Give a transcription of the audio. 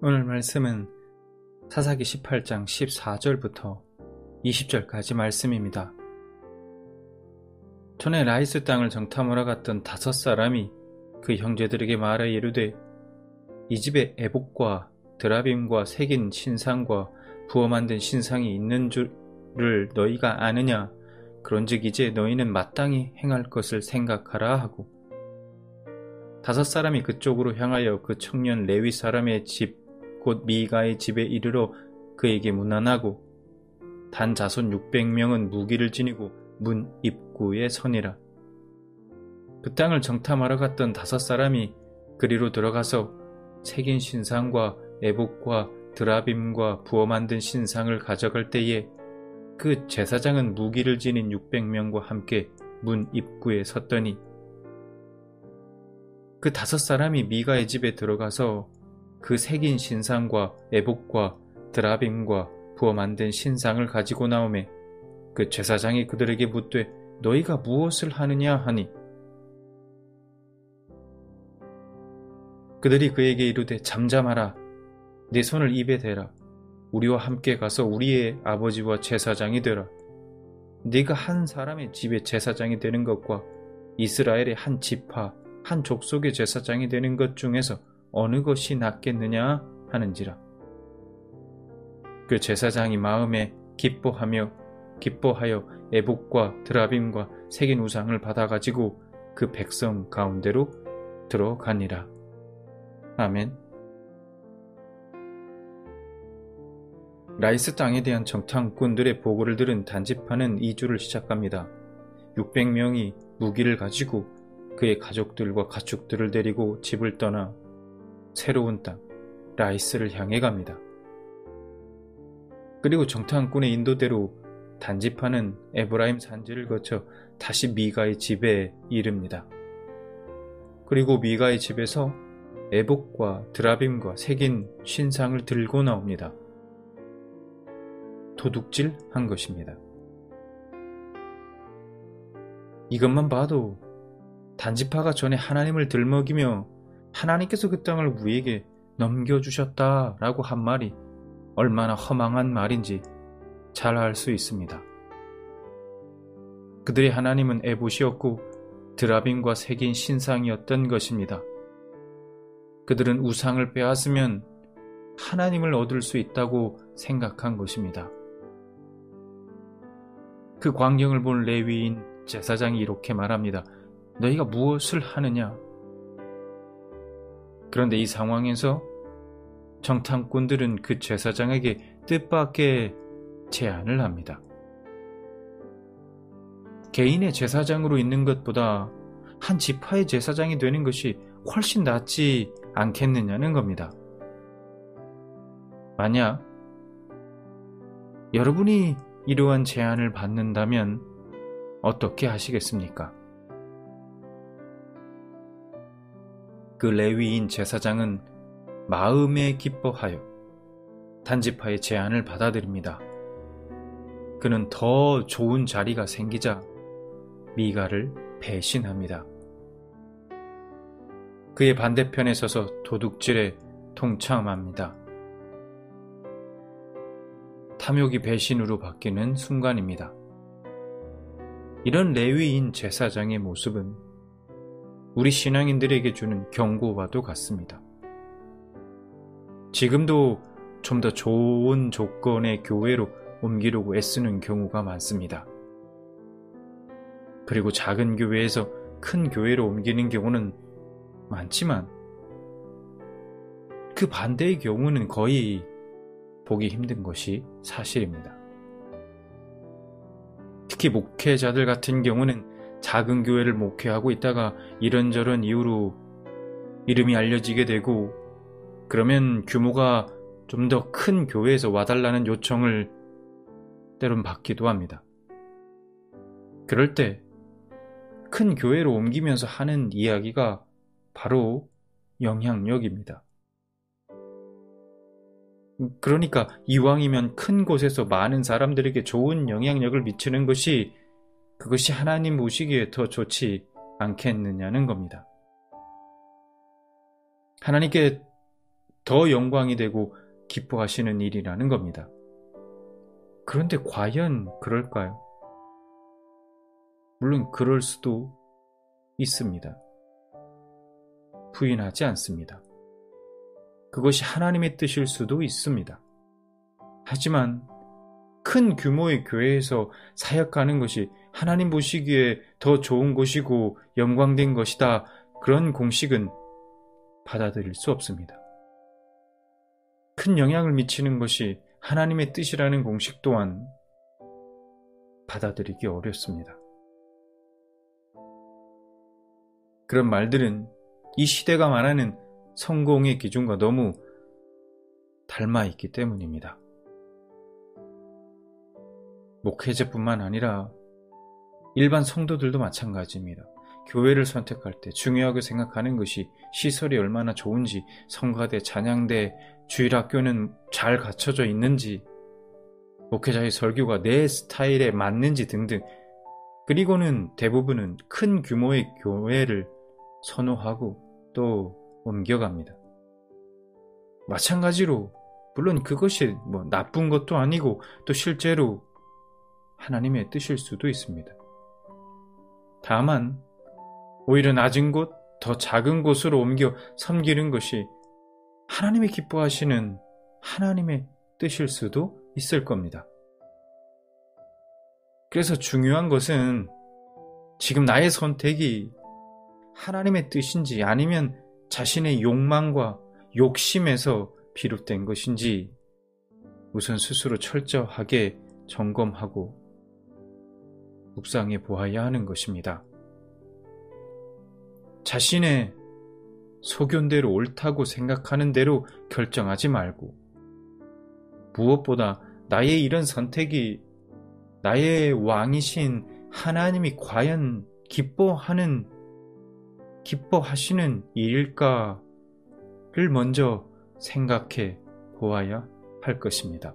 오늘 말씀은 사사기 18장 14절부터 20절까지 말씀입니다. 전에 라이스 땅을 정탐하러 갔던 5사람이 그 형제들에게 말하여 이르되 이 집에 에봇과 드라빔과 새긴 신상과 부어 만든 신상이 있는 줄을 너희가 아느냐? 그런즉 이제 너희는 마땅히 행할 것을 생각하라 하고 5사람이 그쪽으로 향하여 그 청년 레위 사람의 집 곧 미가의 집에 이르러 그에게 문안하고 단 자손 600명은 무기를 지니고 문 입구에 서니라. 그 땅을 정탐하러 갔던 5사람이 그리로 들어가서 새긴 신상과 에봇과 드라빔과 부어 만든 신상을 가져갈 때에 그 제사장은 무기를 지닌 600명과 함께 문 입구에 섰더니 그 5사람이 미가의 집에 들어가서 그 새긴 신상과 에봇과 드라빔과 부어 만든 신상을 가지고 나오매 그 제사장이 그들에게 묻되 너희가 무엇을 하느냐 하니 그들이 그에게 이르되 잠잠하라 네 손을 입에 대라 우리와 함께 가서 우리의 아버지와 제사장이 되라 네가 한 사람의 집의 제사장이 되는 것과 이스라엘의 한 지파 한 족속의 제사장이 되는 것 중에서 어느 것이 낫겠느냐 하는지라. 그 제사장이 마음에 기뻐하여 에봇과 드라빔과 새긴 우상을 받아가지고 그 백성 가운데로 들어가니라. 아멘. 라이스 땅에 대한 정탐꾼들의 보고를 들은 단지파는 2주를 시작합니다. 600명이 무기를 가지고 그의 가족들과 가축들을 데리고 집을 떠나 새로운 땅, 라이스를 향해 갑니다. 그리고 정탐꾼의 인도대로 단지파는 에브라임 산지를 거쳐 다시 미가의 집에 이릅니다. 그리고 미가의 집에서 에봇과 드라빔과 새긴 신상을 들고 나옵니다. 도둑질한 것입니다. 이것만 봐도 단지파가 전에 하나님을 들먹이며 하나님께서 그 땅을 우리에게 넘겨주셨다라고 한 말이 얼마나 허망한 말인지 잘 알 수 있습니다. 그들의 하나님은 에봇이었고 드라빔과 새긴 신상이었던 것입니다. 그들은 우상을 빼앗으면 하나님을 얻을 수 있다고 생각한 것입니다. 그 광경을 본 레위인 제사장이 이렇게 말합니다. 너희가 무엇을 하느냐? 그런데 이 상황에서 정탐꾼들은 그 제사장에게 뜻밖의 제안을 합니다. 개인의 제사장으로 있는 것보다 한 지파의 제사장이 되는 것이 훨씬 낫지 않겠느냐는 겁니다. 만약 여러분이 이러한 제안을 받는다면 어떻게 하시겠습니까? 그 레위인 제사장은 마음에 기뻐하여 단지파의 제안을 받아들입니다. 그는 더 좋은 자리가 생기자 미가를 배신합니다. 그의 반대편에 서서 도둑질에 동참합니다. 탐욕이 배신으로 바뀌는 순간입니다. 이런 레위인 제사장의 모습은 우리 신앙인들에게 주는 경고와도 같습니다. 지금도 좀 더 좋은 조건의 교회로 옮기려고 애쓰는 경우가 많습니다. 그리고 작은 교회에서 큰 교회로 옮기는 경우는 많지만 그 반대의 경우는 거의 보기 힘든 것이 사실입니다. 특히 목회자들 같은 경우는 작은 교회를 목회하고 있다가 이런저런 이유로 이름이 알려지게 되고 그러면 규모가 좀 더 큰 교회에서 와달라는 요청을 때론 받기도 합니다. 그럴 때 큰 교회로 옮기면서 하는 이야기가 바로 영향력입니다. 그러니까 이왕이면 큰 곳에서 많은 사람들에게 좋은 영향력을 미치는 것이 그것이 하나님 보시기에 더 좋지 않겠느냐는 겁니다. 하나님께 더 영광이 되고 기뻐하시는 일이라는 겁니다. 그런데 과연 그럴까요? 물론 그럴 수도 있습니다. 부인하지 않습니다. 그것이 하나님의 뜻일 수도 있습니다. 하지만 큰 규모의 교회에서 사역하는 것이 하나님 보시기에 더 좋은 것이고 영광된 것이다. 그런 공식은 받아들일 수 없습니다. 큰 영향을 미치는 것이 하나님의 뜻이라는 공식 또한 받아들이기 어렵습니다. 그런 말들은 이 시대가 말하는 성공의 기준과 너무 닮아 있기 때문입니다. 목회자뿐만 아니라 일반 성도들도 마찬가지입니다. 교회를 선택할 때 중요하게 생각하는 것이 시설이 얼마나 좋은지, 성가대, 찬양대, 주일학교는 잘 갖춰져 있는지, 목회자의 설교가 내 스타일에 맞는지 등등. 그리고는 대부분은 큰 규모의 교회를 선호하고 또 옮겨갑니다. 마찬가지로 물론 그것이 나쁜 것도 아니고 또 실제로 하나님의 뜻일 수도 있습니다. 다만 오히려 낮은 곳, 더 작은 곳으로 옮겨 섬기는 것이 하나님이 기뻐하시는 하나님의 뜻일 수도 있을 겁니다. 그래서 중요한 것은 지금 나의 선택이 하나님의 뜻인지 아니면 자신의 욕망과 욕심에서 비롯된 것인지 우선 스스로 철저하게 점검하고 묵상해 보아야 하는 것입니다. 자신의 소견대로 옳다고 생각하는 대로 결정하지 말고 무엇보다 나의 이런 선택이 나의 왕이신 하나님이 과연 기뻐하시는 일일까를 먼저 생각해 보아야 할 것입니다.